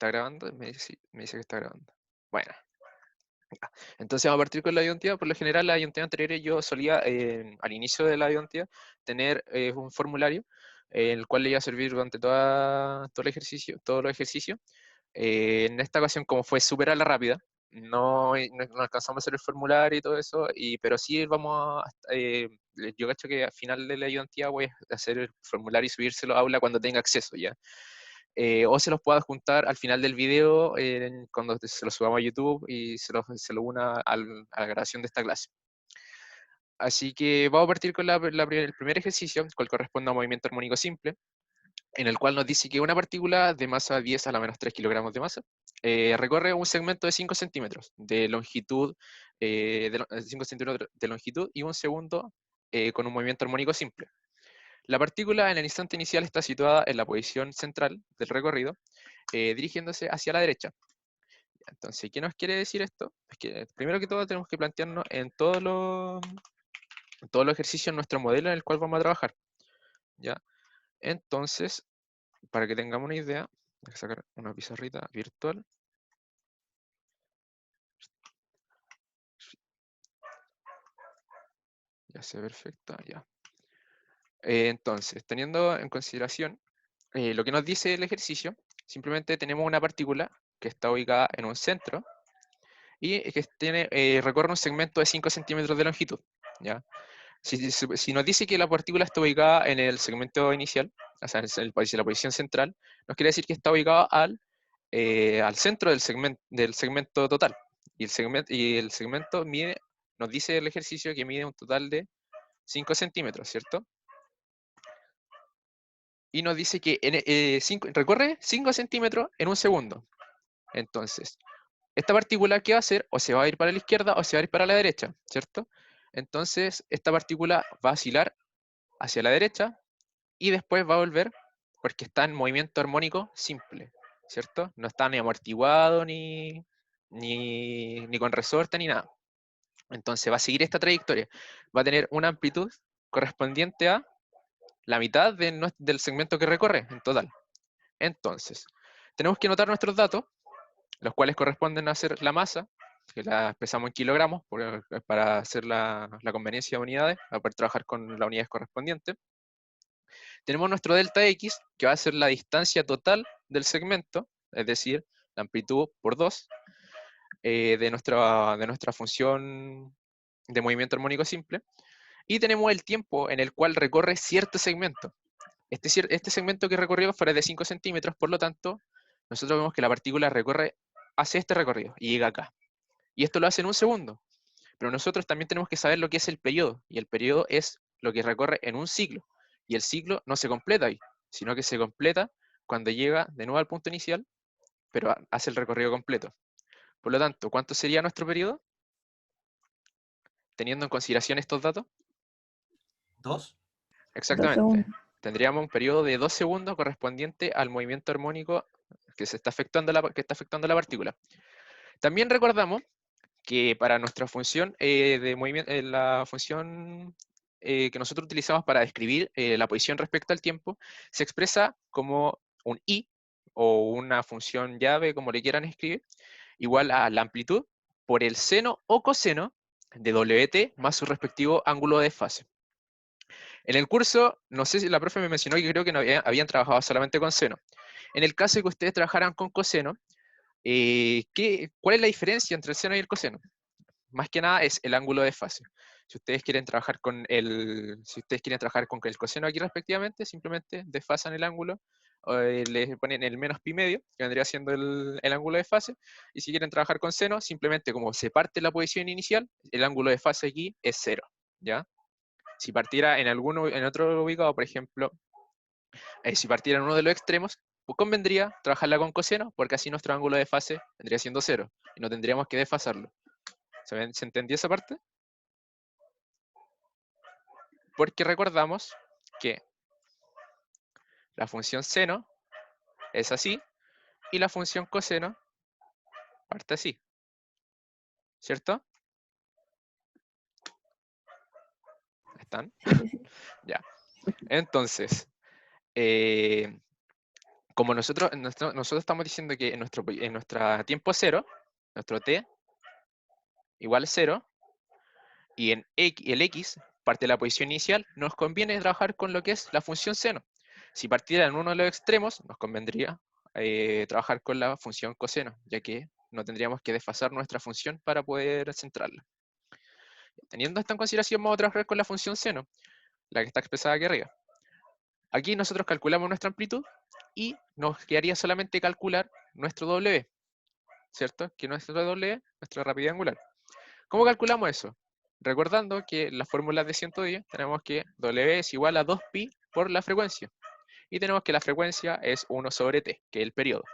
¿Está grabando? Me dice que está grabando. Bueno, ya. Entonces vamos a partir con la ayuntía. Por lo general, las ayuntías anteriores yo solía, al inicio de la ayuntía, tener un formulario el cual le iba a servir durante todo el ejercicio, todos los ejercicios. En esta ocasión, como fue súper a la rápida, no alcanzamos a hacer el formulario y todo eso, pero sí vamos yo cacho que al final de la ayudantía voy a hacer el formulario y subírselo a aula cuando tenga acceso ya. O se los puedo adjuntar al final del video cuando se lo subamos a YouTube y se lo una a la grabación de esta clase. Así que vamos a partir con el primer ejercicio, el cual corresponde a un movimiento armónico simple, en el cual nos dice que una partícula de masa 10 a la menos 3 kilogramos de masa recorre un segmento de 5 centímetros de longitud, 5 centímetros de longitud y un segundo con un movimiento armónico simple. La partícula en el instante inicial está situada en la posición central del recorrido, dirigiéndose hacia la derecha. Entonces, ¿qué nos quiere decir esto? Es que primero que todo tenemos que plantearnos en todos los ejercicios nuestro modelo en el cual vamos a trabajar. ¿Ya? Entonces, para que tengamos una idea, voy a sacar una pizarrita virtual. Ya sea perfecta, ya. Entonces, teniendo en consideración lo que nos dice el ejercicio, simplemente tenemos una partícula que está ubicada en un centro y que recorre un segmento de 5 centímetros de longitud. ¿Ya? Si nos dice que la partícula está ubicada en el segmento inicial, o sea, en la posición central, nos quiere decir que está ubicada al centro del segmento total. Y el segmento nos dice el ejercicio que mide un total de 5 centímetros, ¿cierto? Y nos dice que recorre 5 centímetros en un segundo. Entonces, esta partícula, ¿qué va a hacer? O se va a ir para la izquierda o se va a ir para la derecha, ¿cierto? Entonces, esta partícula va a oscilar hacia la derecha y después va a volver porque está en movimiento armónico simple, ¿cierto? No está ni amortiguado, ni con resorte, ni nada. Entonces va a seguir esta trayectoria. Va a tener una amplitud correspondiente a la mitad del segmento que recorre en total. Entonces, tenemos que anotar nuestros datos, los cuales corresponden a hacer la masa, que la expresamos en kilogramos para hacer la conveniencia de unidades, para poder trabajar con las unidades correspondientes. Tenemos nuestro delta X, que va a ser la distancia total del segmento, es decir, la amplitud por 2 de nuestra función de movimiento armónico simple. Y tenemos el tiempo en el cual recorre cierto segmento. Este segmento que recorrió fue de 5 centímetros, por lo tanto, nosotros vemos que la partícula recorre hacia este recorrido y llega acá. Y esto lo hace en un segundo. Pero nosotros también tenemos que saber lo que es el periodo, y el periodo es lo que recorre en un ciclo. Y el ciclo no se completa ahí, sino que se completa cuando llega de nuevo al punto inicial, pero hace el recorrido completo. Por lo tanto, ¿cuánto sería nuestro periodo? Teniendo en consideración estos datos. ¿2? 2 Exactamente. segundos. Tendríamos un periodo de 2 segundos correspondiente al movimiento armónico que está afectando la partícula. También recordamos que para nuestra función de movimiento, la función que nosotros utilizamos para describir la posición respecto al tiempo, se expresa como un i, o una función llave, como le quieran escribir, igual a la amplitud por el seno o coseno de wt más su respectivo ángulo de fase. En el curso, no sé si la profe me mencionó que creo que no habían trabajado solamente con seno. En el caso de que ustedes trabajaran con coseno, ¿cuál es la diferencia entre el seno y el coseno? Más que nada es el ángulo de fase. Si ustedes quieren trabajar con el coseno aquí respectivamente, simplemente desfasan el ángulo, le ponen el menos pi medio, que vendría siendo el ángulo de fase, y si quieren trabajar con seno, simplemente como se parte la posición inicial, el ángulo de fase aquí es 0, ¿ya? Si partiera en otro ubicado, por ejemplo, si partiera en uno de los extremos, pues convendría trabajarla con coseno, porque así nuestro ángulo de fase vendría siendo 0, y no tendríamos que desfasarlo. ¿Se entendió esa parte? Porque recordamos que la función seno es así y la función coseno parte así, ¿cierto? ¿Están? Sí, sí, sí. Ya. Entonces, eh, como nosotros estamos diciendo que en nuestro tiempo cero, nuestro t igual a 0, y en el x parte de la posición inicial, nos conviene trabajar con lo que es la función seno. Si partiera en uno de los extremos, nos convendría trabajar con la función coseno, ya que no tendríamos que desfasar nuestra función para poder centrarla. Teniendo esto en consideración, vamos a trabajar con la función seno, la que está expresada aquí arriba. Aquí nosotros calculamos nuestra amplitud y nos quedaría solamente calcular nuestro W, ¿cierto? Que nuestro W, nuestra rapidez angular. ¿Cómo calculamos eso? Recordando que en las fórmulas de 110 tenemos que W es igual a 2pi por la frecuencia. Y tenemos que la frecuencia es 1 sobre t, que es el periodo.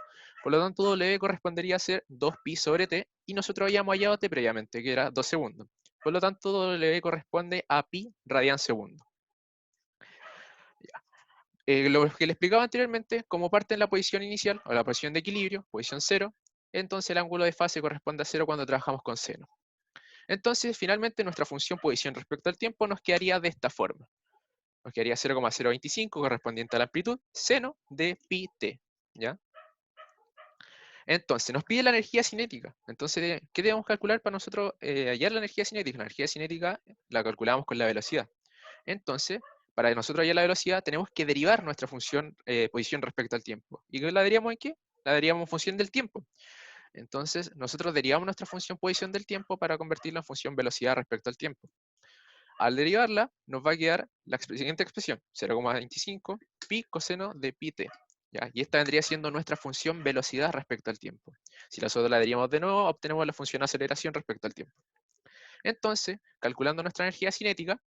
Por lo tanto, W correspondería a ser 2pi sobre t, y nosotros habíamos hallado t previamente, que era 2 segundos. Por lo tanto, W corresponde a pi radian segundo. Lo que le explicaba anteriormente, como parte en la posición inicial, o la posición de equilibrio, posición 0, entonces el ángulo de fase corresponde a 0 cuando trabajamos con seno. Entonces, finalmente, nuestra función posición respecto al tiempo nos quedaría de esta forma. Nos quedaría 0,025 correspondiente a la amplitud seno de pi t, ¿ya? Entonces, nos pide la energía cinética. Entonces, ¿qué debemos calcular para nosotros hallar la energía cinética? La energía cinética la calculamos con la velocidad. Entonces, para nosotros hallar la velocidad, tenemos que derivar nuestra función posición respecto al tiempo. ¿Y la derivamos en qué? La derivamos en función del tiempo. Entonces, nosotros derivamos nuestra función posición del tiempo para convertirla en función velocidad respecto al tiempo. Al derivarla, nos va a quedar la siguiente expresión, 0,25 pi coseno de pi t. ¿Ya? Y esta vendría siendo nuestra función velocidad respecto al tiempo. Si nosotros la derivamos de nuevo, obtenemos la función aceleración respecto al tiempo. Entonces, calculando nuestra energía cinética,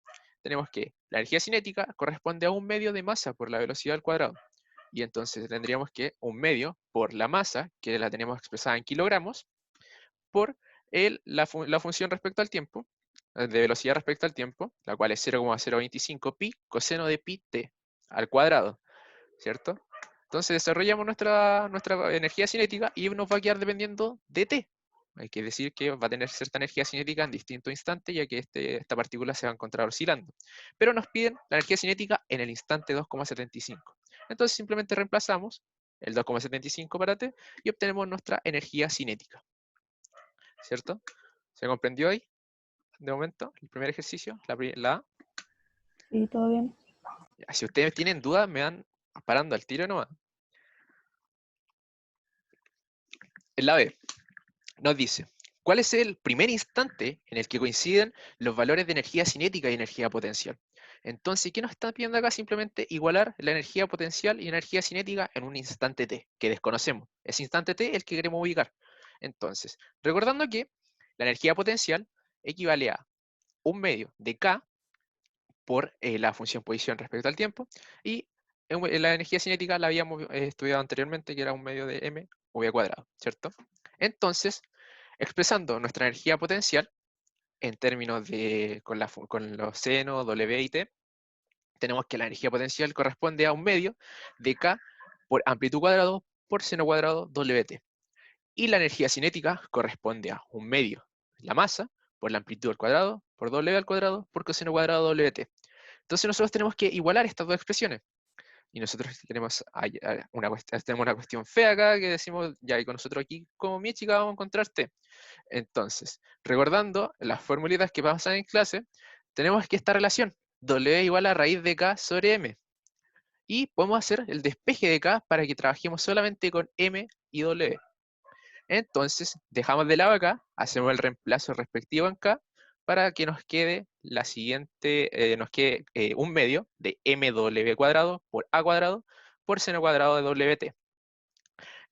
tenemos que la energía cinética corresponde a un medio de masa por la velocidad al cuadrado. Y entonces tendríamos que un medio por la masa, que la tenemos expresada en kilogramos, por la función respecto al tiempo, de velocidad respecto al tiempo, la cual es 0,025 pi coseno de pi t al cuadrado, ¿cierto? Entonces desarrollamos nuestra energía cinética y nos va a quedar dependiendo de t. Hay que decir que va a tener cierta energía cinética en distintos instantes, ya que esta partícula se va a encontrar oscilando. Pero nos piden la energía cinética en el instante 2,75. Entonces simplemente reemplazamos el 2,75 para t y obtenemos nuestra energía cinética. ¿Cierto? ¿Se comprendió ahí? De momento, el primer ejercicio, la A. Sí, todo bien. Si ustedes tienen dudas, me van parando al tiro nomás. En la B, nos dice, ¿cuál es el primer instante en el que coinciden los valores de energía cinética y energía potencial? Entonces, ¿qué nos está pidiendo acá? Simplemente igualar la energía potencial y energía cinética en un instante t, que desconocemos. Ese instante t es el que queremos ubicar. Entonces, recordando que la energía potencial equivale a un medio de K por la función posición respecto al tiempo, y la energía cinética la habíamos estudiado anteriormente, que era un medio de m v cuadrado, ¿cierto? Entonces, expresando nuestra energía potencial en términos de con los senos, W y T, tenemos que la energía potencial corresponde a un medio de K por amplitud cuadrado por seno cuadrado WT. Y la energía cinética corresponde a un medio, la masa, por la amplitud al cuadrado, por W al cuadrado, por coseno cuadrado WT. Entonces nosotros tenemos que igualar estas dos expresiones. Y nosotros tenemos una cuestión fea acá que decimos, ya, y con nosotros aquí, como mi chica, vamos a encontrarte. Entonces, recordando las formulitas que pasan en clase, tenemos que esta relación, W igual a raíz de K sobre M. Y podemos hacer el despeje de K para que trabajemos solamente con M y W. Entonces, dejamos de lado acá, hacemos el reemplazo respectivo en K, para que nos quede la siguiente, un medio de mw cuadrado por a cuadrado por seno cuadrado de wt.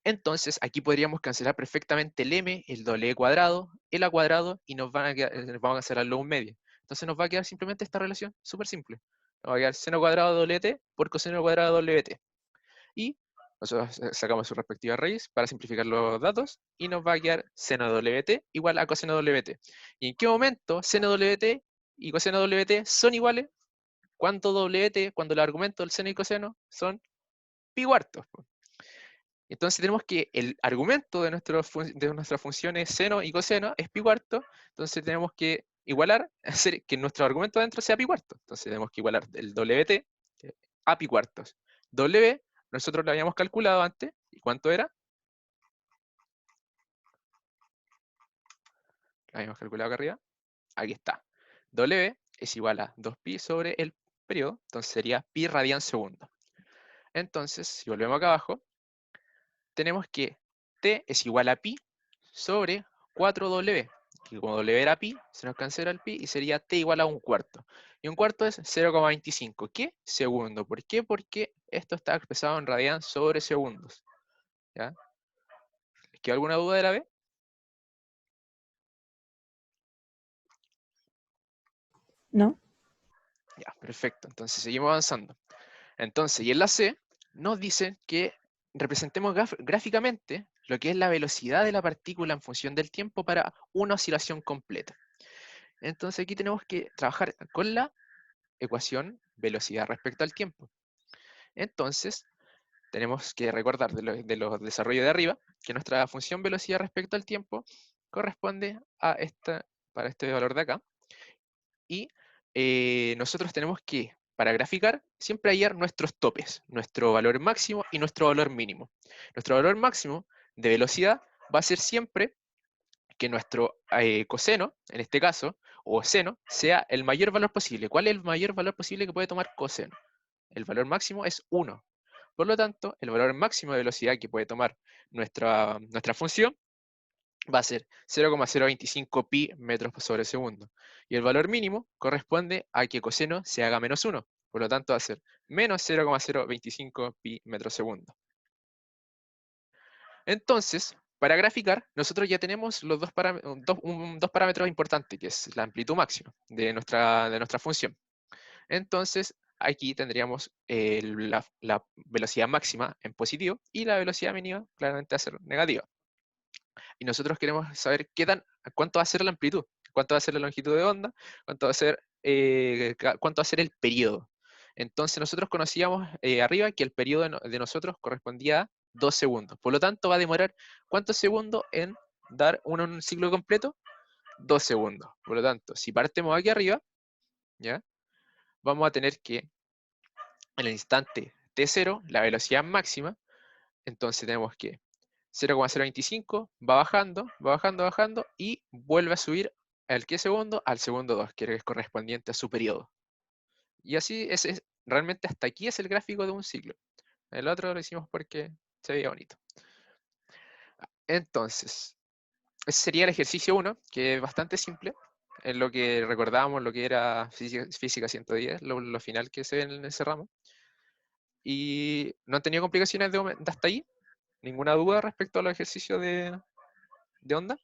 Entonces, aquí podríamos cancelar perfectamente el m, el w cuadrado, el a cuadrado, y nos vamos a cancelarlo un medio. Entonces nos va a quedar simplemente esta relación, súper simple. Nos va a quedar seno cuadrado de wt por coseno cuadrado de wt. Y nosotros sacamos su respectiva raíz para simplificar los datos y nos va a quedar seno WT igual a coseno WT. ¿Y en qué momento seno WT y coseno WT son iguales? Cuando los argumentos del seno y coseno son pi cuartos. Entonces tenemos que el argumento de nuestras funciones seno y coseno es pi cuarto, entonces tenemos que igualar, hacer que nuestro argumento adentro sea pi cuarto. Entonces tenemos que igualar el WT a pi cuartos. W nosotros lo habíamos calculado antes. ¿Y cuánto era? Lo habíamos calculado acá arriba. Aquí está. W es igual a 2pi sobre el periodo, entonces sería pi radian segundo. Entonces, si volvemos acá abajo, tenemos que T es igual a pi sobre 4W. Y como W era pi, se nos cancela el pi y sería T igual a 1/4. Y 1/4 es 0,25. ¿Qué? Segundo. ¿Por qué? Porque esto está expresado en radian sobre segundos. ¿Ya? ¿Les quedó alguna duda de la B? ¿No? Ya, perfecto. Entonces seguimos avanzando. Entonces, y en la C nos dicen que representemos gráficamente lo que es la velocidad de la partícula en función del tiempo para una oscilación completa. Entonces aquí tenemos que trabajar con la ecuación velocidad respecto al tiempo. Entonces, tenemos que recordar de los desarrollos de arriba que nuestra función velocidad respecto al tiempo corresponde a para este valor de acá. Y nosotros tenemos que, para graficar, siempre hallar nuestros topes, nuestro valor máximo y nuestro valor mínimo. Nuestro valor máximo de velocidad va a ser siempre que nuestro coseno, en este caso, o seno, sea el mayor valor posible. ¿Cuál es el mayor valor posible que puede tomar coseno? El valor máximo es 1. Por lo tanto, el valor máximo de velocidad que puede tomar nuestra función va a ser 0,025 pi metros sobre segundo. Y el valor mínimo corresponde a que coseno se haga menos 1. Por lo tanto, va a ser menos 0,025 pi metros segundo. Entonces, para graficar, nosotros ya tenemos los dos parámetros importantes, que es la amplitud máxima de nuestra función. Entonces, aquí tendríamos la velocidad máxima en positivo y la velocidad mínima claramente va a ser negativa. Y nosotros queremos saber cuánto va a ser la amplitud, cuánto va a ser la longitud de onda, cuánto va a ser el periodo. Entonces nosotros conocíamos arriba que el periodo de nosotros correspondía a 2 segundos. Por lo tanto, va a demorar ¿cuántos segundos en dar un ciclo completo? 2 segundos. Por lo tanto, si partimos aquí arriba, ¿ya? Vamos a tener que en el instante t0, la velocidad máxima, entonces tenemos que 0,025 va bajando, va bajando, bajando y vuelve a subir al qué segundo, al segundo 2, que es correspondiente a su periodo. Y así realmente hasta aquí es el gráfico de un ciclo. El otro lo hicimos porque se veía bonito. Entonces, ese sería el ejercicio 1, que es bastante simple, en lo que recordábamos lo que era física 110, lo final que se ve en ese ramo. Y no han tenido complicaciones de hasta ahí. ¿Ninguna duda respecto a los ejercicios de onda?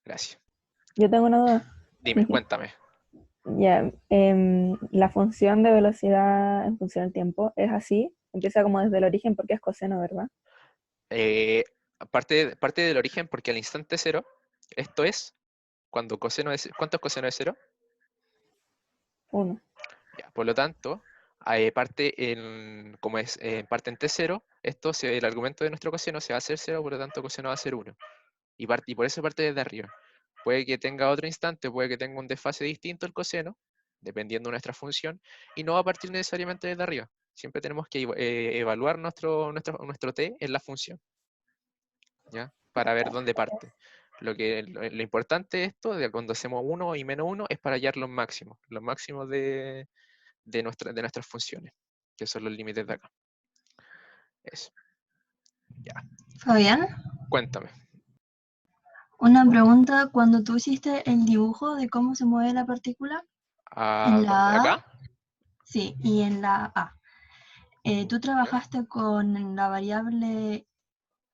Gracias. Yo tengo una duda. Dime, cuéntame. Ya, la función de velocidad en función del tiempo es así. Empieza como desde el origen porque es coseno, ¿verdad? Parte del origen, porque al instante cero, esto es cuando coseno es. ¿Cuánto es coseno de cero? 1. Ya, por lo tanto, como es parte en t0, el argumento de nuestro coseno se va a hacer 0, por lo tanto coseno va a ser 1. Y por eso parte desde arriba. Puede que tenga otro instante, puede que tenga un desfase distinto el coseno, dependiendo de nuestra función, y no va a partir necesariamente desde arriba. Siempre tenemos que evaluar nuestro t en la función, ¿ya? Para ver dónde parte. Lo importante de esto, de cuando hacemos 1 y menos 1, es para hallar los máximos de nuestras funciones, que son los límites de acá. Eso. Ya. Fabián, Cuéntame. una pregunta, cuando tú hiciste el dibujo de cómo se mueve la partícula, en ¿Dónde? la A, ¿Acá? sí, y en la A, tú trabajaste con la variable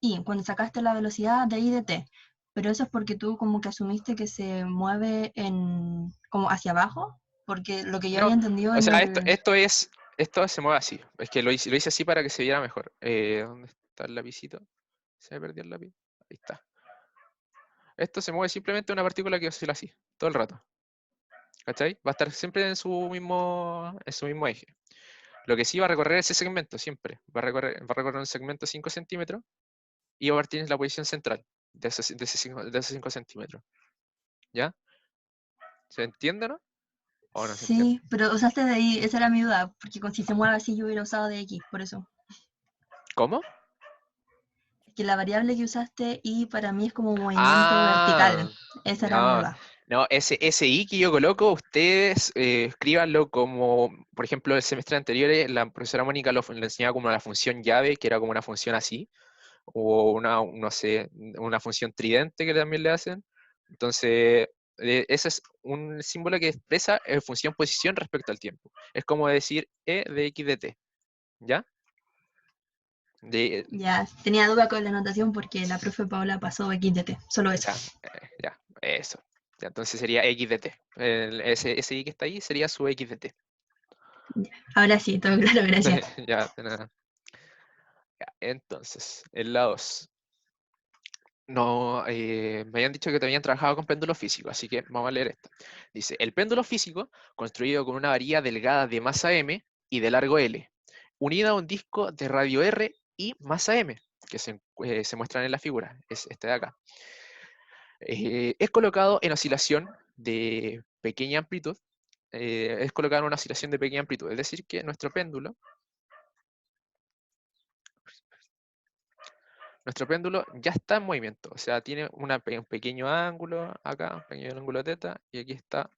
I, cuando sacaste la velocidad de I de t, pero eso es porque tú como que asumiste que se mueve como hacia abajo, porque lo que yo No, había entendido o en sea, el... esto se mueve así. Es que lo hice así para que se viera mejor. ¿Dónde está el lapicito? ¿Se me perdió el lápiz? Ahí está. Esto se mueve simplemente una partícula que oscila así, todo el rato. ¿Cachai? Va a estar siempre en su mismo eje. Lo que sí va a recorrer ese segmento siempre. Va a recorrer un segmento de 5 centímetros y va a partir en la posición central de esos 5 centímetros. ¿Ya? ¿Se entiende, no? ¿O no se entiende? Sí, pero usaste de I, esa era mi duda, porque si se mueve así yo hubiera usado de X, por eso. ¿Cómo? Que la variable que usaste I para mí es como movimiento Ah, vertical. Esa era mi no, duda. no, ese I que yo coloco, ustedes escríbanlo como, por ejemplo, el semestre anterior la profesora Mónica lo enseñaba como la función llave, que era como una función así, o una, no sé, una función tridente que también le hacen. Entonces, ese es un símbolo que expresa función posición respecto al tiempo. Es como decir E de X de T, ¿ya? De, Ya, tenía duda con la anotación porque la profe Paola pasó X de T, solo eso. ya, eso. Ya, entonces sería X de T. Ese I que está ahí sería su X de T. Ahora sí, todo claro, gracias. Ya, de nada. Ya, entonces, en la 2. No, me habían dicho que te habían trabajado con péndulo físico, así que vamos a leer esto. Dice, el péndulo físico, construido con una varilla delgada de masa M y de largo L, unida a un disco de radio R y masa M, que se muestran en la figura, es este de acá. Es colocado en oscilación de pequeña amplitud, es colocado en una oscilación de pequeña amplitud, es decir, que nuestro péndulo ya está en movimiento, o sea, tiene un pequeño ángulo acá, un pequeño ángulo teta, y aquí está,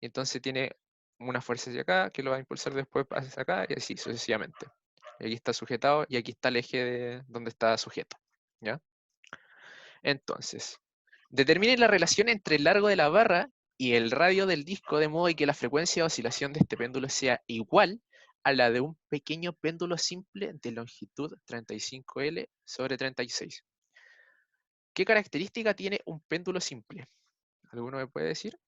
y entonces tiene una fuerza hacia acá que lo va a impulsar después hacia acá, y así sucesivamente. Y aquí está sujetado, y aquí está el eje de donde está sujeto, ¿ya? Entonces, determine la relación entre el largo de la barra y el radio del disco de modo que la frecuencia de oscilación de este péndulo sea igual a la de un pequeño péndulo simple de longitud 35L sobre 36. ¿Qué característica tiene un péndulo simple? ¿Alguno me puede decir?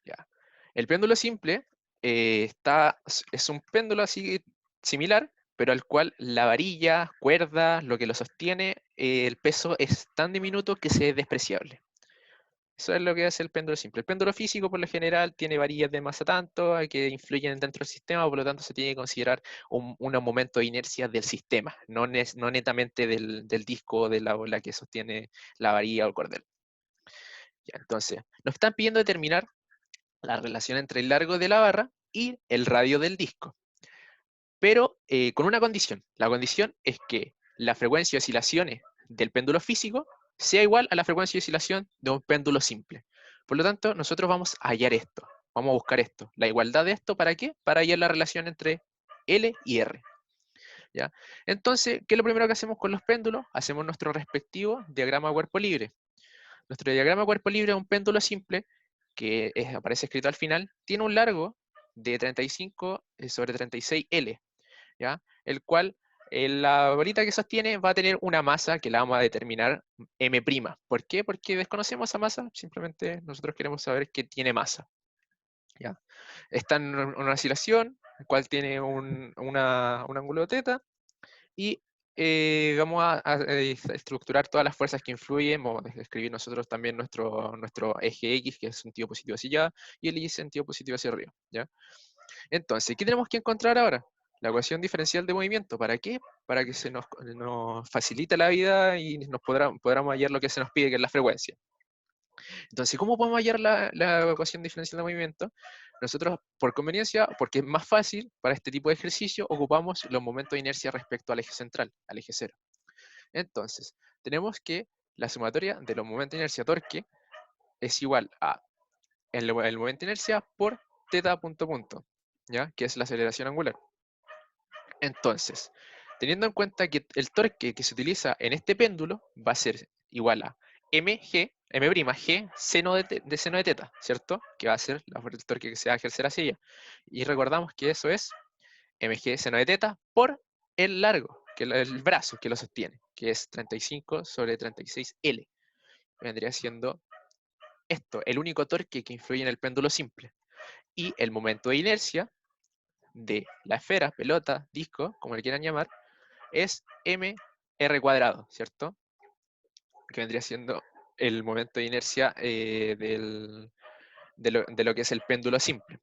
Ya. El péndulo simple es un péndulo así similar, pero al cual la varilla, cuerda, lo que lo sostiene, el peso es tan diminuto que se es despreciable. Eso es lo que hace el péndulo simple. El péndulo físico, por lo general, tiene varillas de masa tanto que influyen dentro del sistema, por lo tanto se tiene que considerar un momento de inercia del sistema, no netamente del disco o de la bola que sostiene la varilla o el cordel. Ya, entonces, nos están pidiendo determinar la relación entre el largo de la barra y el radio del disco, pero con una condición. La condición es que la frecuencia de oscilaciones del péndulo físico sea igual a la frecuencia de oscilación de un péndulo simple. Por lo tanto, nosotros vamos a hallar esto, vamos a buscar esto, la igualdad de esto, ¿para qué? Para hallar la relación entre L y R. ¿Ya? Entonces, ¿qué es lo primero que hacemos con los péndulos? Hacemos nuestro respectivo diagrama de cuerpo libre. Nuestro diagrama de cuerpo libre es un péndulo simple que aparece escrito al final, tiene un largo de 35 sobre 36L, ¿ya? El cual la bolita que sostiene va a tener una masa que la vamos a determinar M'. ¿Por qué? Porque desconocemos esa masa, simplemente nosotros queremos saber que tiene masa, ¿ya? Está en una oscilación, el cual tiene un ángulo teta, y vamos a estructurar todas las fuerzas que influyen, vamos a escribir nosotros también nuestro eje X, que es sentido positivo hacia allá, y el Y sentido positivo hacia arriba, ¿ya? Entonces, ¿qué tenemos que encontrar ahora? La ecuación diferencial de movimiento. ¿Para qué? Para que se nos facilite la vida y podamos hallar lo que se nos pide, que es la frecuencia. Entonces, ¿cómo podemos hallar la ecuación diferencial de movimiento? Nosotros, por conveniencia, porque es más fácil para este tipo de ejercicio, ocupamos los momentos de inercia respecto al eje central, al eje cero. Entonces, tenemos que la sumatoria de los momentos de inercia torque es igual a el momento de inercia por teta punto punto, ¿ya? Que es la aceleración angular. Entonces, teniendo en cuenta que el torque que se utiliza en este péndulo va a ser igual a mg, m'g, seno de seno de teta, ¿cierto? Que va a ser el torque que se va a ejercer hacia ella. Y recordamos que eso es mg seno de teta por el largo, que el brazo que lo sostiene, que es 35 sobre 36L. Vendría siendo esto, el único torque que influye en el péndulo simple. Y el momento de inercia de la esfera, pelota, disco, como le quieran llamar, es mr cuadrado, ¿cierto? Que vendría siendo el momento de inercia de lo que es el péndulo simple.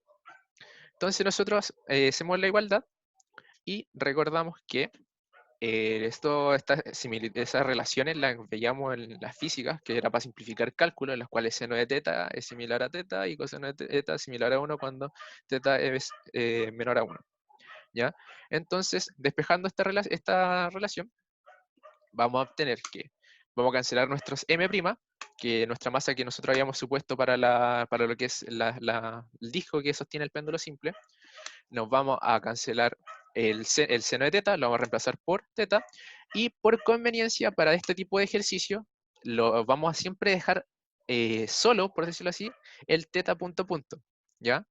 Entonces nosotros hacemos la igualdad y recordamos que esas relaciones las veíamos en las físicas, que era para simplificar cálculos, en las cuales seno de teta es similar a teta y coseno de teta es similar a 1 cuando teta es menor a 1. ¿Ya? Entonces, despejando esta relación, vamos a obtener que vamos a cancelar nuestros m', que nuestra masa que nosotros habíamos supuesto para lo que es el disco que sostiene el péndulo simple. Nos vamos a cancelar el seno de teta, lo vamos a reemplazar por teta, y por conveniencia para este tipo de ejercicio, lo vamos a siempre dejar solo, por decirlo así, el teta punto punto, ¿ya?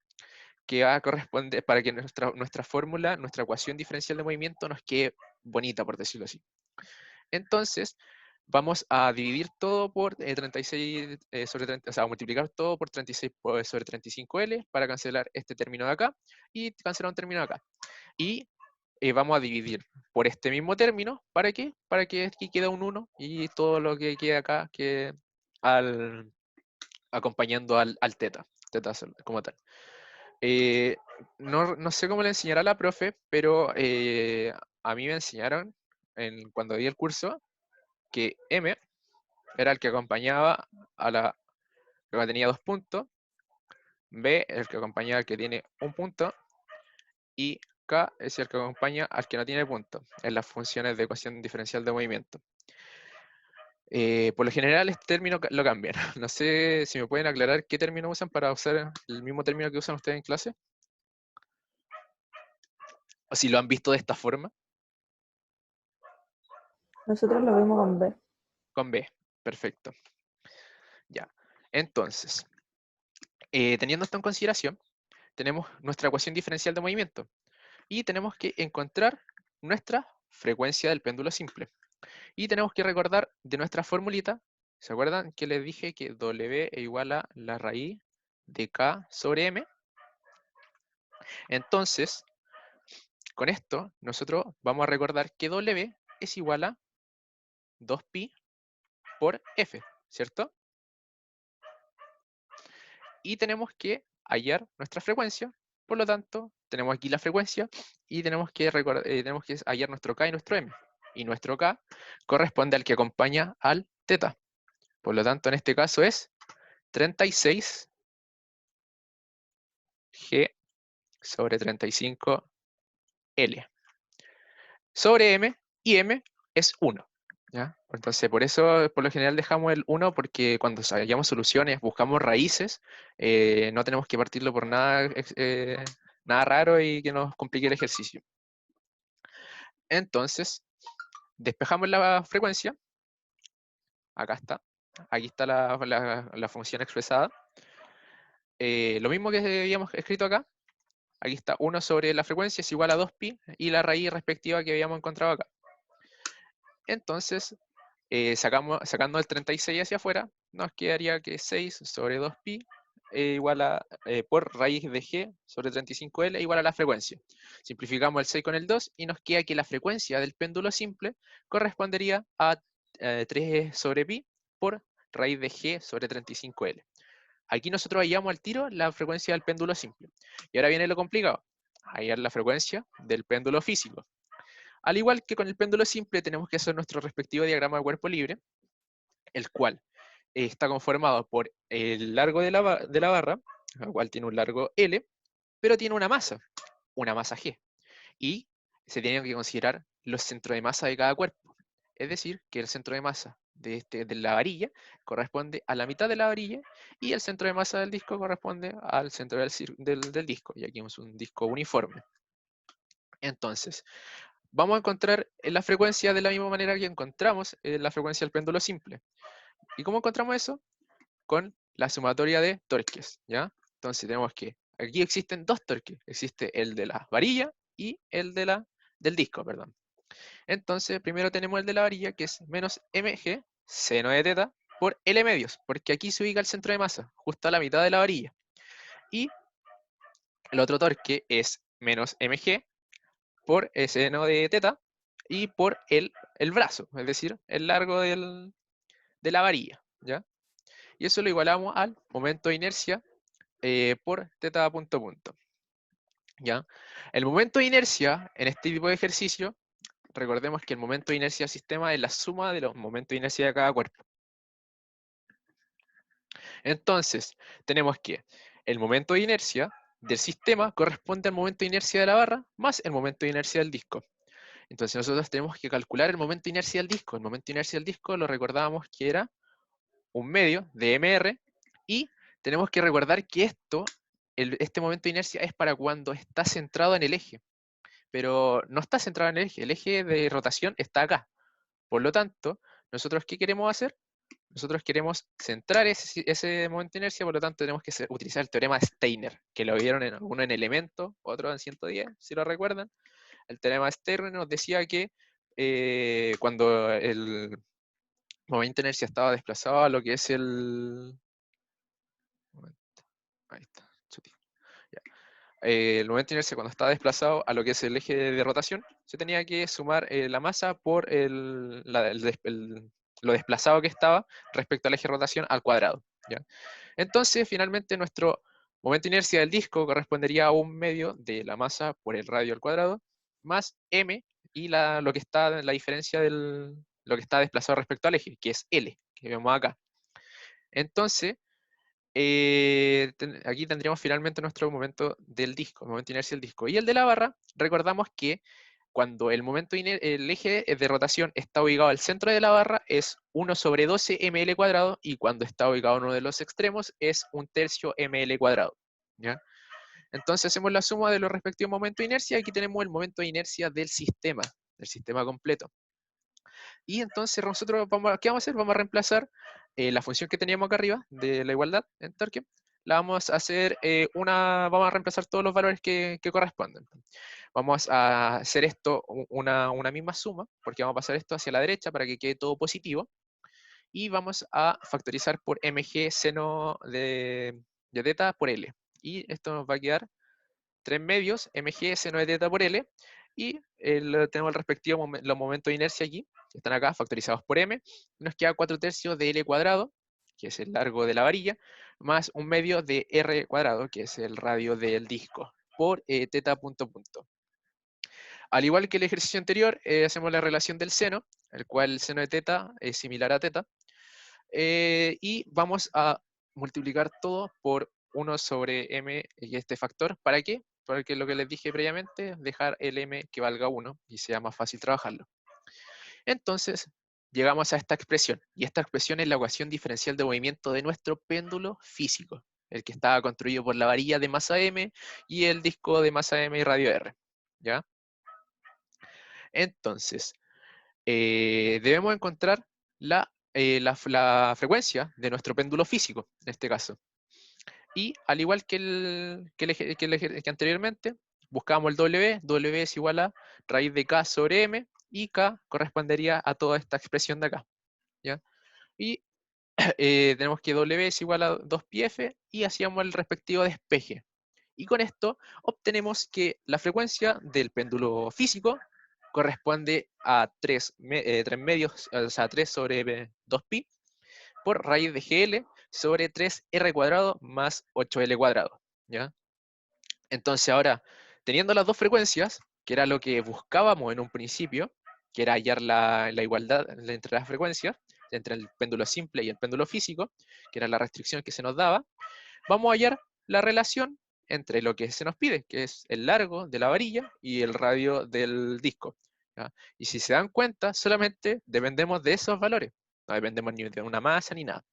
Que va a corresponder para que nuestra fórmula, nuestra ecuación diferencial de movimiento nos quede bonita, por decirlo así. Entonces, vamos a dividir todo por 36 sobre 30, o sea, multiplicar todo por 36 sobre 35L para cancelar este término de acá y cancelar un término de acá. Y vamos a dividir por este mismo término, ¿para qué? Para que aquí quede un 1 y todo lo que quede acá quede acompañando al teta como tal. No sé cómo le enseñará la profe, pero a mí me enseñaron cuando di el curso que M era el que acompañaba a la que tenía 2 puntos, B el que acompañaba al que tiene 1 punto, y K es el que acompaña al que no tiene punto, en las funciones de ecuación diferencial de movimiento. Por lo general este término lo cambian. No sé si me pueden aclarar qué término usan para usar el mismo término que usan ustedes en clase. O si lo han visto de esta forma. Nosotros lo vimos con B. Con B, perfecto. Ya, entonces, teniendo esto en consideración, tenemos nuestra ecuación diferencial de movimiento y tenemos que encontrar nuestra frecuencia del péndulo simple. Y tenemos que recordar de nuestra formulita, ¿se acuerdan que les dije que W es igual a la raíz de K sobre M? Entonces, con esto, nosotros vamos a recordar que W es igual a 2pi por F, ¿cierto? Y tenemos que hallar nuestra frecuencia, por lo tanto, tenemos aquí la frecuencia y tenemos que hallar nuestro K y nuestro M. Y nuestro K corresponde al que acompaña al teta. Por lo tanto, en este caso es 36 G sobre 35 L. Sobre M, y M es 1. ¿Ya? Entonces, por eso, por lo general dejamos el 1, porque cuando hallamos soluciones, buscamos raíces, no tenemos que partirlo por nada, nada raro y que nos complique el ejercicio. Entonces, despejamos la frecuencia. Acá está. Aquí está la función expresada. Lo mismo que habíamos escrito acá. Aquí está 1 sobre la frecuencia es igual a 2pi y la raíz respectiva que habíamos encontrado acá. Entonces, sacando el 36 hacia afuera, nos quedaría que 6 sobre 2pi igual a, por raíz de g sobre 35L igual a la frecuencia. Simplificamos el 6 con el 2 y nos queda que la frecuencia del péndulo simple correspondería a 3 sobre pi por raíz de g sobre 35L. Aquí nosotros hallamos al tiro la frecuencia del péndulo simple. Y ahora viene lo complicado, hallar la frecuencia del péndulo físico. Al igual que con el péndulo simple, tenemos que hacer nuestro respectivo diagrama de cuerpo libre, el cual está conformado por el largo de la barra, el cual tiene un largo L, pero tiene una masa G. Y se tienen que considerar los centros de masa de cada cuerpo. Es decir, que el centro de masa de la varilla corresponde a la mitad de la varilla y el centro de masa del disco corresponde al centro del disco. Y aquí es un disco uniforme. Entonces, vamos a encontrar la frecuencia de la misma manera que encontramos la frecuencia del péndulo simple. ¿Y cómo encontramos eso? Con la sumatoria de torques, ¿ya? Entonces tenemos que, aquí existen dos torques, existe el de la varilla y el del disco, perdón. Entonces, primero tenemos el de la varilla, que es menos mg, seno de teta, por L medios, porque aquí se ubica el centro de masa, justo a la mitad de la varilla. Y el otro torque es menos mg, por seno de teta y por el brazo, es decir, el largo de la varilla, ¿ya? Y eso lo igualamos al momento de inercia por teta punto punto, ¿ya? El momento de inercia en este tipo de ejercicio recordemos que el momento de inercia del sistema es la suma de los momentos de inercia de cada cuerpo. Entonces, tenemos que el momento de inercia del sistema corresponde al momento de inercia de la barra más el momento de inercia del disco. Entonces nosotros tenemos que calcular el momento de inercia del disco. El momento de inercia del disco lo recordábamos que era un medio de mr, y tenemos que recordar que este momento de inercia es para cuando está centrado en el eje, pero no está centrado en el eje de rotación está acá. Por lo tanto, nosotros ¿qué queremos hacer? Nosotros queremos centrar ese momento de inercia, por lo tanto tenemos que utilizar el teorema de Steiner, que lo vieron uno en Elemento, otro en 110, si lo recuerdan. El teorema de Steiner nos decía que cuando el momento de inercia estaba desplazado a lo que es el... Ahí está, ya. El momento de inercia cuando estaba desplazado a lo que es el eje de rotación, se tenía que sumar la masa por lo desplazado que estaba respecto al eje de rotación al cuadrado. ¿Ya? Entonces, finalmente, nuestro momento de inercia del disco correspondería a un medio de la masa por el radio al cuadrado, más m, y lo que está en la diferencia lo que está desplazado respecto al eje, que es L, que vemos acá. Entonces, aquí tendríamos finalmente nuestro momento del disco, el momento de inercia del disco. Y el de la barra, recordamos que cuando el eje de rotación está ubicado al centro de la barra es 1 sobre 12 ml cuadrado, y cuando está ubicado en uno de los extremos es 1/3 ml cuadrado. ¿Ya? Entonces hacemos la suma de los respectivos momentos de inercia, y aquí tenemos el momento de inercia del sistema completo. Y entonces nosotros ¿qué vamos a hacer? Vamos a reemplazar la función que teníamos acá arriba de la igualdad en torque. La vamos a hacer vamos a reemplazar todos los valores que corresponden. Vamos a hacer esto una misma suma, porque vamos a pasar esto hacia la derecha para que quede todo positivo. Y vamos a factorizar por mg seno de teta por L. Y esto nos va a quedar 3 medios mg seno de teta por L. Y tenemos el respectivo los momentos de inercia aquí, que están acá factorizados por m. Y nos queda 4/3 de L cuadrado, que es el largo de la varilla, más un medio de R cuadrado, que es el radio del disco, por teta punto punto. Al igual que el ejercicio anterior, hacemos la relación del seno, el cual el seno de teta es similar a teta, y vamos a multiplicar todo por 1 sobre m y este factor. ¿Para qué? Porque lo que les dije previamente, dejar el m que valga 1 y sea más fácil trabajarlo. Entonces, llegamos a esta expresión, y esta expresión es la ecuación diferencial de movimiento de nuestro péndulo físico, el que estaba construido por la varilla de masa m y el disco de masa m y radio r. ¿Ya? Entonces, debemos encontrar la frecuencia de nuestro péndulo físico, en este caso. Y al igual que anteriormente, buscamos el W. W es igual a raíz de K sobre M, y K correspondería a toda esta expresión de acá. ¿Ya? Y tenemos que W es igual a 2πf, y hacíamos el respectivo despeje. Y con esto obtenemos que la frecuencia del péndulo físico corresponde a 3 medios, o sea, 3 sobre 2pi por raíz de GL sobre 3R cuadrado más 8L cuadrado. ¿Ya? Entonces ahora, teniendo las dos frecuencias, que era lo que buscábamos en un principio, que era hallar la igualdad entre las frecuencias, entre el péndulo simple y el péndulo físico, que era la restricción que se nos daba, vamos a hallar la relación entre lo que se nos pide, que es el largo de la varilla y el radio del disco. ¿Ya? Y si se dan cuenta, solamente dependemos de esos valores. No dependemos ni de una masa ni nada.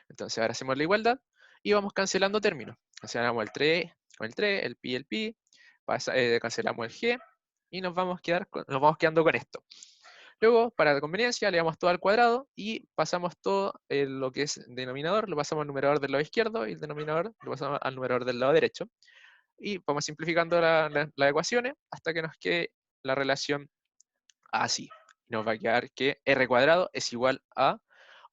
Entonces ahora hacemos la igualdad y vamos cancelando términos. Cancelamos el 3 con el 3, el pi y el pi, cancelamos el g, y nos vamos quedando con esto. Luego, para la conveniencia, le damos todo al cuadrado y pasamos todo lo que es denominador, lo pasamos al numerador del lado izquierdo, y el denominador lo pasamos al numerador del lado derecho. Y vamos simplificando las ecuaciones hasta que nos quede la relación así. Nos va a quedar que r cuadrado es igual a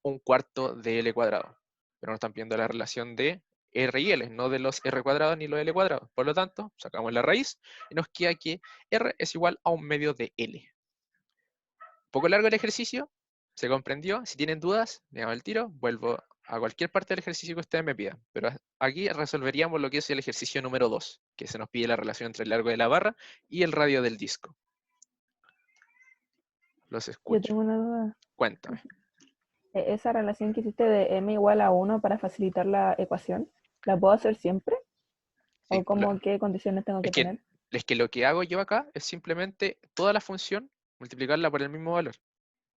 1/4 de L cuadrado. Pero nos están pidiendo la relación de R y L, no de los R cuadrados ni los L cuadrados. Por lo tanto, sacamos la raíz y nos queda que R es igual a 1 medio de L. Un poco largo el ejercicio, se comprendió. Si tienen dudas, me hago el tiro, vuelvo a cualquier parte del ejercicio que ustedes me pidan. Pero aquí resolveríamos lo que es el ejercicio número 2, que se nos pide la relación entre el largo de la barra y el radio del disco. Los Yo escucho. tengo una duda. Cuéntame. Esa relación que hiciste de m igual a 1 para facilitar la ecuación, ¿la puedo hacer siempre? Sí, ¿O como qué condiciones tengo que es que, tener? es que lo que hago yo acá es simplemente toda la función, multiplicarla por el mismo valor,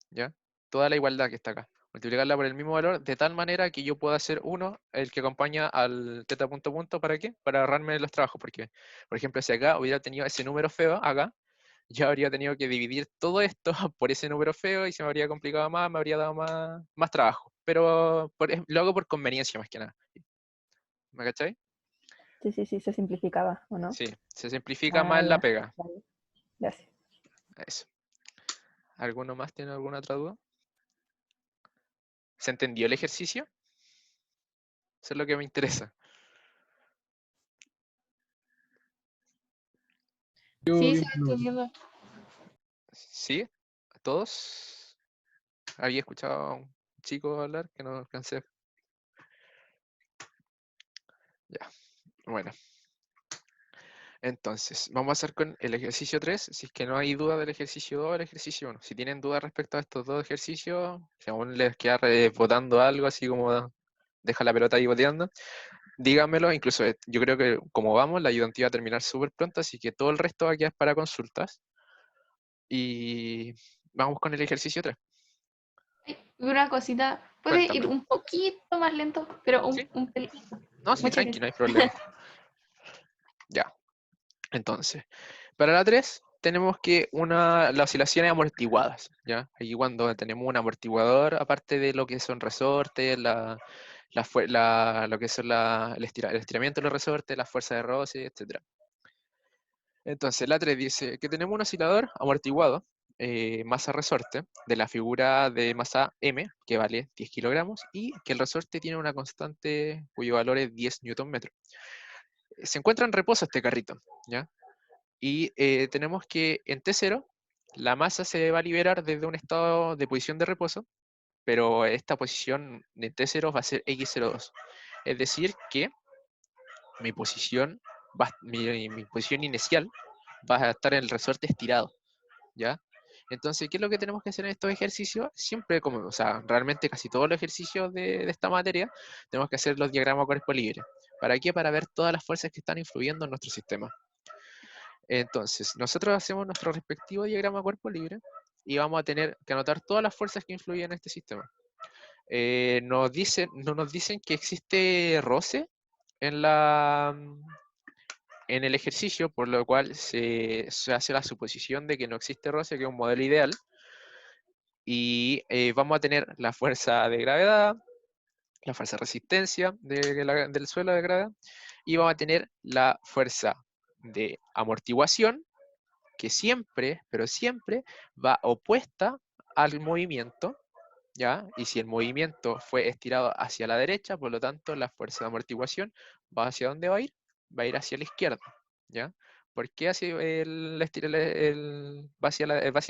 ¿ya? Toda la igualdad que está acá. Multiplicarla por el mismo valor de tal manera que yo pueda hacer 1 el que acompaña al teta punto punto, ¿para qué? Para ahorrarme los trabajos, porque, por ejemplo, si acá hubiera tenido ese número feo, acá, yo habría tenido que dividir todo esto por ese número feo y se me habría complicado más, me habría dado más trabajo. Pero lo hago por conveniencia más que nada. ¿Me cachai? Sí, se simplificaba, ¿o no? Sí, se simplifica Ah, más la ya. pega. Vale. Gracias. Eso. ¿Alguno más tiene alguna otra duda? ¿Se entendió el ejercicio? Eso es lo que me interesa. Sí, se va entendiendo. ¿Sí? ¿A todos? Había escuchado a un chico hablar que no alcancé. Ya, bueno. Entonces, vamos a hacer con el ejercicio 3. Si es que no hay duda del ejercicio 2 o el ejercicio 1. Si tienen dudas respecto a estos dos ejercicios, si aún les queda votando algo, así como deja la pelota ahí boteando, díganmelo. Incluso yo creo que como vamos, la ayudantiva va a terminar súper pronto, así que todo el resto va a quedar para consultas. Y vamos con el ejercicio 3. Una cosita, puede ir Cuéntame. un poquito más lento, pero ¿Sí? un pelín. No, sí, Muchas tranqui, no gracias. hay problema. Ya, entonces, para la 3 tenemos que las oscilaciones amortiguadas, ¿ya? Aquí cuando tenemos un amortiguador, aparte de lo que son resortes, lo que son el estiramiento de los resortes, las fuerzas de roce, etc. Entonces, la 3 dice que tenemos un oscilador amortiguado, masa resorte, de la figura de masa M, que vale 10 kilogramos, y que el resorte tiene una constante cuyo valor es 10 newton metro. Se encuentra en reposo este carrito, ¿ya? Y tenemos que en T0 la masa se va a liberar desde un estado de posición de reposo, pero esta posición de T0 va a ser X02. Es decir, que mi posición, mi posición inicial va a estar en el resorte estirado, ¿ya? Entonces, ¿qué es lo que tenemos que hacer en estos ejercicios? Siempre, o sea, realmente casi todos los ejercicios de esta materia, tenemos que hacer los diagramas cuerpo libre. ¿Para qué? Para ver todas las fuerzas que están influyendo en nuestro sistema. Entonces, nosotros hacemos nuestro respectivo diagrama cuerpo libre y vamos a tener que anotar todas las fuerzas que influyen en este sistema. No nos dicen que existe roce en en el ejercicio, por lo cual se hace la suposición de que no existe roce, que es un modelo ideal, y vamos a tener la fuerza de gravedad, la fuerza de resistencia del suelo de gravedad, y vamos a tener la fuerza de amortiguación, que siempre, pero siempre, va opuesta al movimiento, ¿ya? Y si el movimiento fue estirado hacia la derecha, por lo tanto, la fuerza de amortiguación va hacia dónde va a ir? Va a ir hacia la izquierda, ¿ya? ¿Por qué va hacia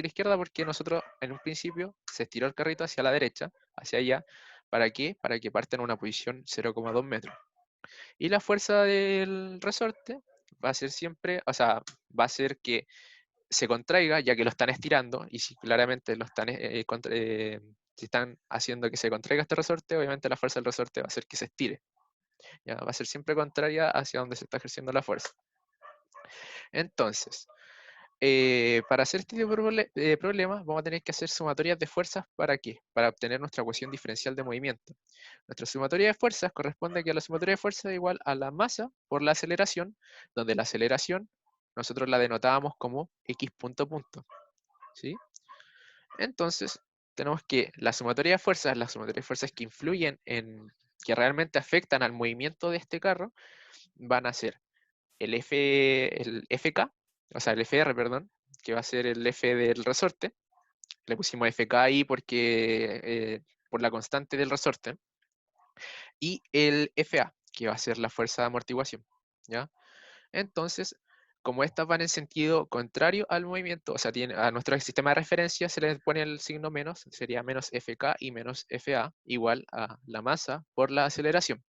la izquierda? Porque nosotros, en un principio, se estiró el carrito hacia la derecha, hacia allá. ¿Para qué? Para que parta en una posición 0,2 metros. Y la fuerza del resorte va a ser siempre, o sea, va a ser que se contraiga, ya que lo están estirando, y si claramente si están haciendo que se contraiga este resorte, obviamente la fuerza del resorte va a hacer que se estire. ¿Ya? Va a ser siempre contraria hacia donde se está ejerciendo la fuerza. Entonces, para hacer este tipo de problemas, vamos a tener que hacer sumatorias de fuerzas. ¿Para qué? Para obtener nuestra ecuación diferencial de movimiento. Nuestra sumatoria de fuerzas corresponde a que la sumatoria de fuerzas es igual a la masa por la aceleración, donde la aceleración nosotros la denotábamos como x punto punto. ¿Sí? Entonces, tenemos que la sumatoria de fuerzas, las sumatorias de fuerzas que influyen que realmente afectan al movimiento de este carro, van a ser el FK, o sea, el FR, perdón, que va a ser el F del resorte. Le pusimos FK ahí por la constante del resorte. Y el FA, que va a ser la fuerza de amortiguación, ¿ya? Entonces, como estas van en sentido contrario al movimiento, o sea, a nuestro sistema de referencia se le pone el signo menos, sería menos FK y menos FA igual a la masa por la aceleración,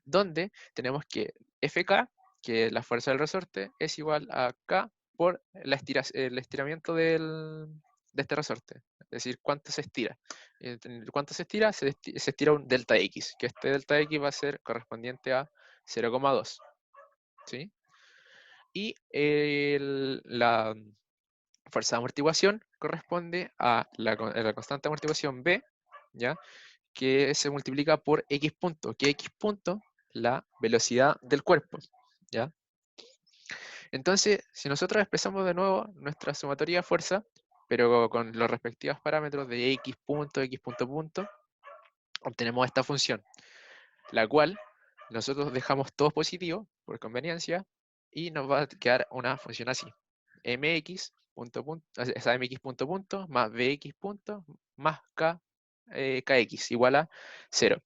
donde tenemos que FK, que es la fuerza del resorte, es igual a K por el estiramiento de este resorte, es decir, cuánto se estira. ¿Cuánto se estira? Se estira un delta X, que este delta X va a ser correspondiente a 0,2. ¿Sí? Y la fuerza de amortiguación corresponde a la constante de amortiguación B, ¿ya? Que se multiplica por X punto, que X punto, la velocidad del cuerpo, ¿ya? Entonces, si nosotros expresamos de nuevo nuestra sumatoria de fuerza, pero con los respectivos parámetros de X punto, punto, obtenemos esta función, la cual nosotros dejamos todos positivos por conveniencia y nos va a quedar una función así, mx punto punto, esa mx punto punto más bx punto más kx igual a 0.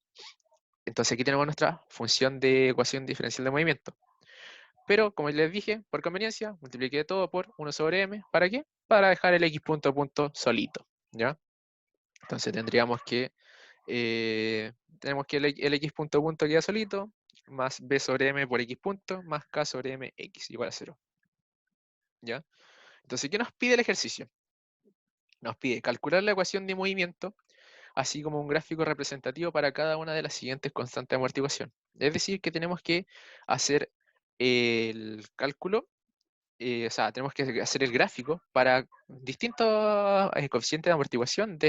Entonces aquí tenemos nuestra función de ecuación diferencial de movimiento. Pero como les dije, por conveniencia, multipliqué todo por 1 sobre m. ¿Para qué? Para dejar el x punto punto solito, ¿ya? Entonces tendríamos que tenemos que el x punto punto queda solito, más b sobre m por x punto, más k sobre m x igual a 0. ¿Ya? Entonces, ¿qué nos pide el ejercicio? Nos pide calcular la ecuación de movimiento, así como un gráfico representativo para cada una de las siguientes constantes de amortiguación. Es decir, que tenemos que hacer el cálculo, o sea, tenemos que hacer el gráfico para distintos coeficientes de amortiguación de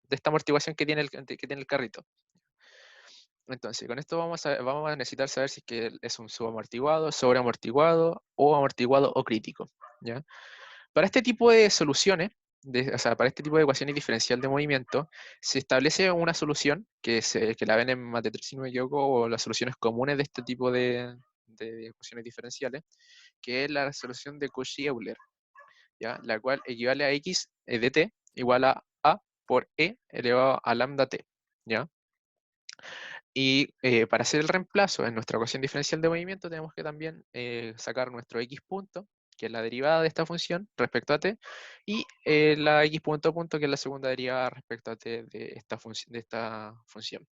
esta amortiguación que tiene el carrito. Entonces, con esto vamos a necesitar saber si es que es un subamortiguado, sobreamortiguado o amortiguado o crítico, ¿ya? Para este tipo de soluciones, o sea, para este tipo de ecuaciones diferencial de movimiento, se establece una solución que la ven en Mate 3, si no me equivoco, o las soluciones comunes de este tipo de ecuaciones diferenciales, que es la solución de Cauchy-Euler, ¿ya? La cual equivale a x de t igual a por e elevado a lambda t, ¿ya? Y para hacer el reemplazo en nuestra ecuación diferencial de movimiento tenemos que también sacar nuestro x punto, que es la derivada de esta función respecto a t, y la x punto punto, que es la segunda derivada respecto a t de esta función.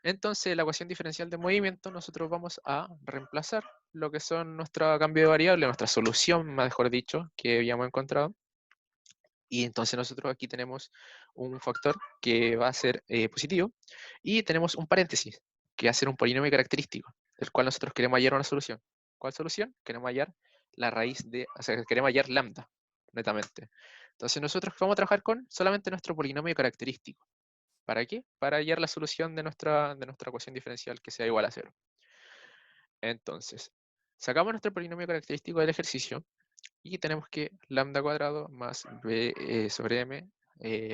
Entonces, la ecuación diferencial de movimiento, nosotros vamos a reemplazar lo que son nuestro cambio de variable, nuestra solución, mejor dicho, que habíamos encontrado. Y entonces nosotros aquí tenemos un factor que va a ser positivo, y tenemos un paréntesis, que va a ser un polinomio característico, del cual nosotros queremos hallar una solución. ¿Cuál solución? Queremos hallar la raíz de, o sea, queremos hallar lambda, netamente. Entonces nosotros vamos a trabajar con solamente nuestro polinomio característico. ¿Para qué? Para hallar la solución de nuestra ecuación diferencial que sea igual a 0. Entonces, sacamos nuestro polinomio característico del ejercicio, y tenemos que lambda cuadrado más b sobre m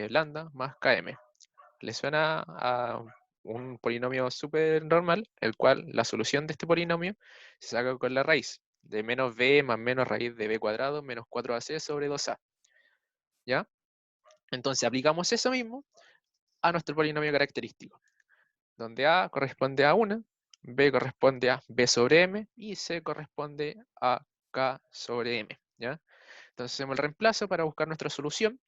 lambda más km. Le suena a un polinomio súper normal, el cual la solución de este polinomio se saca con la raíz de menos b más menos raíz de b cuadrado menos 4ac sobre 2a. ¿Ya? Entonces aplicamos eso mismo a nuestro polinomio característico, donde a corresponde a 1, b corresponde a b sobre m y c corresponde a k sobre m. ¿Ya? Entonces hacemos el reemplazo para buscar nuestra solución,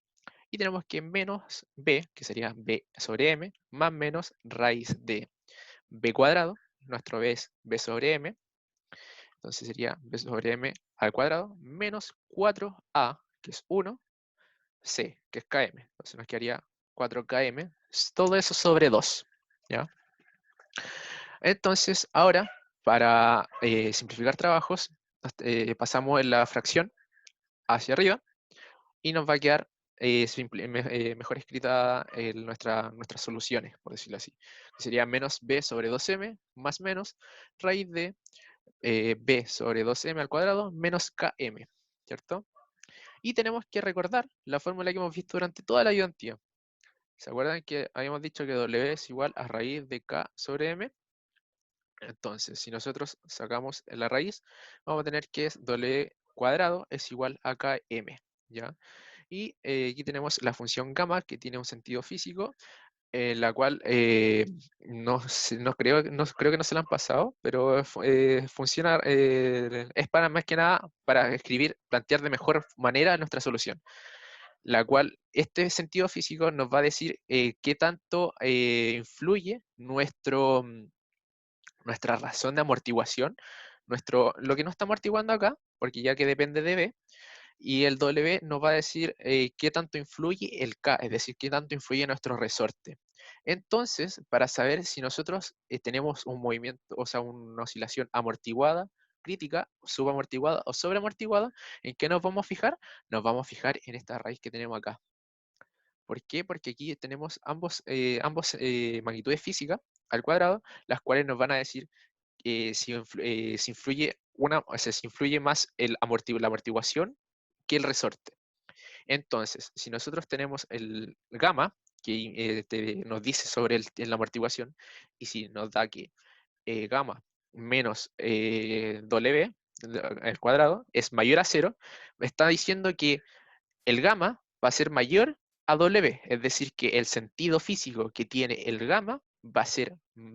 y tenemos que menos b, que sería b sobre m, más menos raíz de b cuadrado, nuestro b es b sobre m, entonces sería b sobre m al cuadrado, menos 4a, que es 1, c, que es km, entonces nos quedaría 4km, todo eso sobre 2, ¿ya? Entonces ahora, para simplificar trabajos, pasamos en la fracción hacia arriba, y nos va a quedar mejor escrita nuestras soluciones, por decirlo así. Sería menos b sobre 2m más menos raíz de b sobre 2m al cuadrado menos km, ¿cierto? Y tenemos que recordar la fórmula que hemos visto durante toda la ayudantía. ¿Se acuerdan que habíamos dicho que w es igual a raíz de k sobre m? Entonces, si nosotros sacamos la raíz, vamos a tener que w cuadrado es igual a km, ¿ya? Y aquí tenemos la función gamma, que tiene un sentido físico, la cual no creo que no se la han pasado, pero funciona, es para más que nada para plantear de mejor manera nuestra solución, la cual este sentido físico nos va a decir qué tanto influye nuestra razón de amortiguación, lo que no está amortiguando acá, porque ya que depende de B, Y el W nos va a decir qué tanto influye el K, es decir, qué tanto influye nuestro resorte. Entonces, para saber si nosotros tenemos un movimiento, o sea, una oscilación amortiguada, crítica, subamortiguada o sobreamortiguada, ¿en qué nos vamos a fijar? Nos vamos a fijar en esta raíz que tenemos acá. ¿Por qué? Porque aquí tenemos ambos magnitudes físicas al cuadrado, las cuales nos van a decir si influye o sea, si influye más la amortiguación que el resorte. Entonces, si nosotros tenemos el gamma, que nos dice sobre la amortiguación, y si nos da que gamma menos W al cuadrado es mayor a 0, me está diciendo que el gamma va a ser mayor a W, es decir, que el sentido físico que tiene el gamma va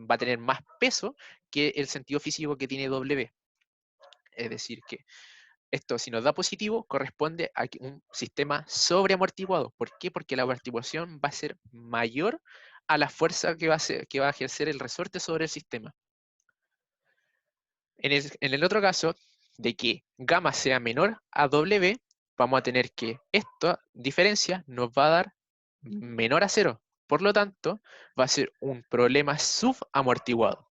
a tener más peso que el sentido físico que tiene W. Es decir, que esto, si nos da positivo, corresponde a un sistema sobreamortiguado. ¿Por qué? Porque la amortiguación va a ser mayor a la fuerza que va a ejercer el resorte sobre el sistema. En el otro caso, de que gamma sea menor a W, vamos a tener que esta diferencia nos va a dar menor a 0. Por lo tanto, va a ser un problema subamortiguado.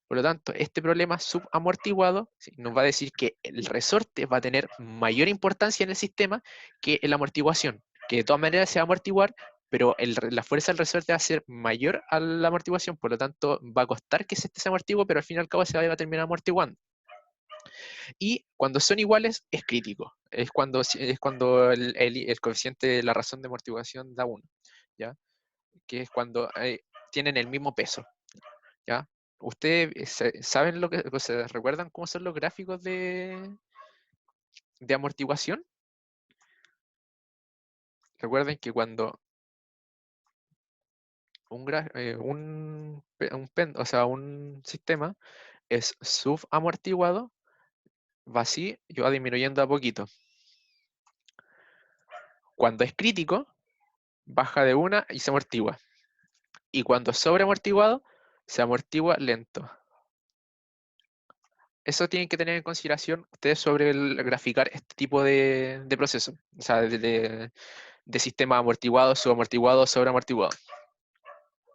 Por lo tanto, este problema subamortiguado nos va a decir que el resorte va a tener mayor importancia en el sistema que la amortiguación, que de todas maneras se va a amortiguar, pero la fuerza del resorte va a ser mayor a la amortiguación, por lo tanto va a costar que se amortigue, pero al fin y al cabo se va a terminar amortiguando. Y cuando son iguales es crítico, es cuando el coeficiente de la razón de amortiguación da 1, ¿ya? Que es cuando tienen el mismo peso, ¿ya? ¿Ustedes saben se recuerdan cómo son los gráficos de amortiguación? Recuerden que cuando un sistema es subamortiguado, va así y va disminuyendo a poquito. Cuando es crítico, baja de 1 y se amortigua. Y cuando es sobreamortiguado, se amortigua lento. Eso tienen que tener en consideración ustedes sobre graficar este tipo de proceso. O sea, de sistema amortiguado, subamortiguado, sobreamortiguado.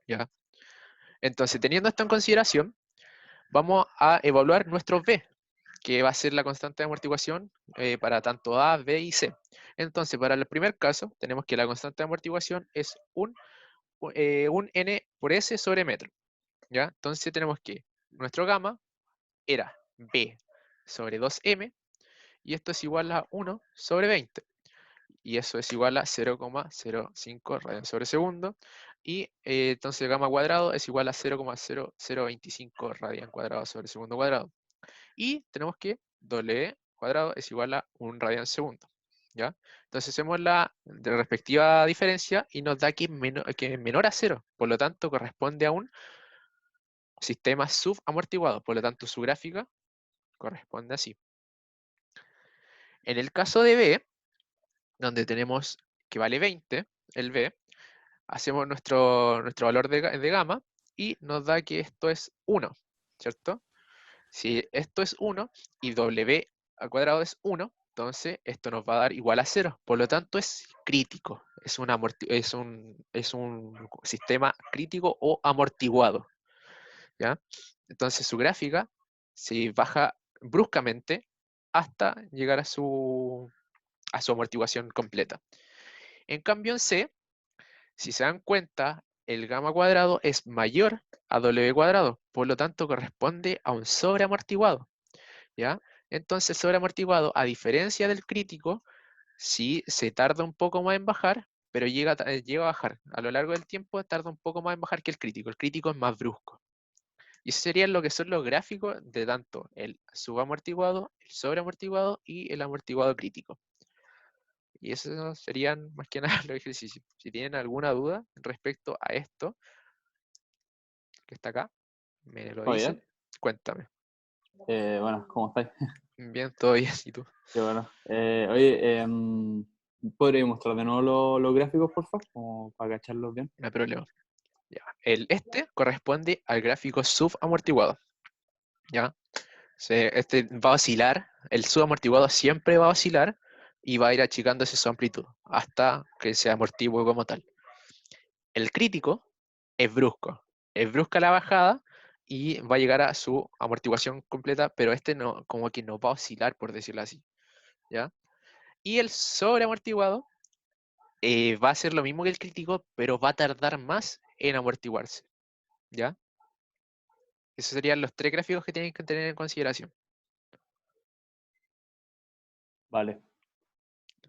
¿Ya? Entonces, teniendo esto en consideración, vamos a evaluar nuestro B, que va a ser la constante de amortiguación para tanto A, B y C. Entonces, para el primer caso, tenemos que la constante de amortiguación es un N por S sobre metro. ¿Ya? Entonces tenemos que nuestro gamma era B sobre 2M, y esto es igual a 1 sobre 20. Y eso es igual a 0,05 radian sobre segundo. Y entonces gamma cuadrado es igual a 0,0025 radian cuadrado sobre segundo cuadrado. Y tenemos que W cuadrado es igual a 1 radian segundo. ¿Ya? Entonces hacemos la respectiva diferencia y nos da que es menor a 0. Por lo tanto, corresponde a un sistema subamortiguado. Por lo tanto, su gráfica corresponde así. En el caso de B, donde tenemos que vale 20, el B, hacemos nuestro valor de gamma y nos da que esto es 1, ¿cierto? Si esto es 1 y W al cuadrado es 1, entonces esto nos va a dar igual a 0. Por lo tanto, es crítico. Es un sistema crítico o amortiguado. ¿Ya? Entonces su gráfica se baja bruscamente hasta llegar a su amortiguación completa. En cambio en C, si se dan cuenta, el gamma cuadrado es mayor a W cuadrado, por lo tanto corresponde a un sobreamortiguado, ¿ya? Entonces sobreamortiguado, a diferencia del crítico, sí se tarda un poco más en bajar, pero llega a bajar. A lo largo del tiempo tarda un poco más en bajar que el crítico. El crítico es más brusco. Y eso serían lo que son los gráficos de tanto el subamortiguado, el sobreamortiguado y el amortiguado crítico. Y esos serían más que nada los ejercicios. Si tienen alguna duda respecto a esto que está acá, me lo Muy dicen. bien. Cuéntame. Bueno, ¿cómo estáis? Bien, todo bien. ¿Y tú? Qué bueno. Oye, ¿podrías mostrar de nuevo los gráficos, por favor? Como para cacharlos bien. No hay problema. Ya. Este corresponde al gráfico subamortiguado. ¿Ya? Este va a oscilar, el subamortiguado siempre va a oscilar y va a ir achicándose su amplitud hasta que se amortigue como tal. El crítico es brusca la bajada y va a llegar a su amortiguación completa, pero este no, como que no va a oscilar, por decirlo así, ¿ya? Y el sobreamortiguado va a hacer lo mismo que el crítico, pero va a tardar más en amortiguarse, ¿ya? Esos serían los 3 gráficos que tienen que tener en consideración. Vale.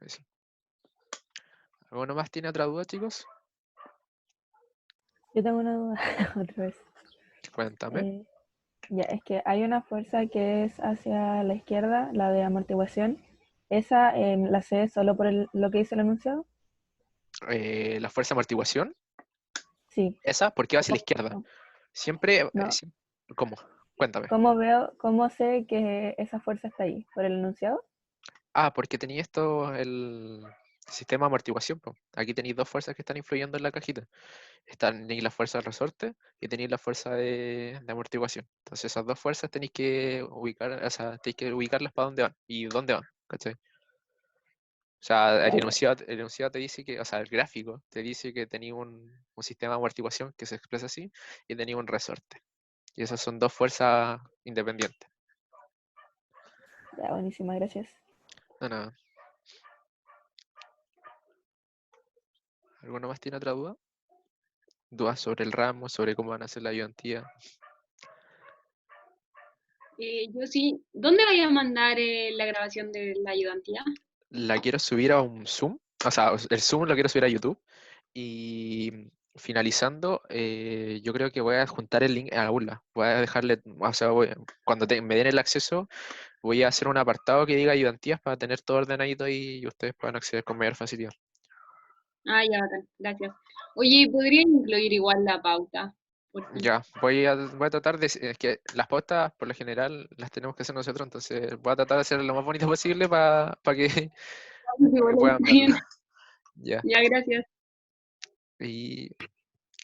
Así. ¿Alguno más tiene otra duda, chicos? Yo tengo una duda otra vez. Cuéntame. Ya, es que hay una fuerza que es hacia la izquierda, la de amortiguación. ¿Esa la sé solo por lo que dice el enunciado? La fuerza de amortiguación, Sí. esa, ¿por qué va hacia la izquierda? ¿Cómo, Siempre, no, ¿cómo? Cuéntame. cómo sé que esa fuerza está ahí? ¿Por el enunciado? Porque tenía esto, el sistema de amortiguación, po. Aquí tenéis 2 fuerzas que están influyendo en la cajita. Tenéis la fuerza del resorte y tenéis la fuerza de amortiguación. Entonces esas 2 fuerzas tenéis que ubicar, o sea, tenéis que ubicarlas para dónde van y dónde van, ¿cachai? O sea, Ya, el enunciado te dice que, o sea, el gráfico te dice que tenía un sistema de amortiguación que se expresa así y tenía un resorte. Y esas son 2 fuerzas independientes. ya, buenísima, gracias. No, nada. ¿Alguno más tiene otra duda? ¿Dudas sobre el ramo, sobre cómo van a hacer la ayudantía? Yo sí. ¿Dónde voy a mandar la grabación de la ayudantía? La quiero subir a un Zoom, o sea, el Zoom lo quiero subir a YouTube. Y finalizando, yo creo que voy a adjuntar el link a Aula. Voy a dejarle, o sea, cuando me den el acceso, voy a hacer un apartado que diga ayudantías para tener todo ordenadito ahí y ustedes puedan acceder con mayor facilidad. Ah, ya, bacán. Gracias. Oye, ¿podría incluir igual la pauta? Por fin. Ya, voy a tratar de, es que las pautas por lo general las tenemos que hacer nosotros, entonces voy a tratar de hacer lo más bonito posible para que Igual puedan está bien. verlo. Ya, Ya, gracias. y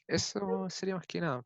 eso sería más que nada.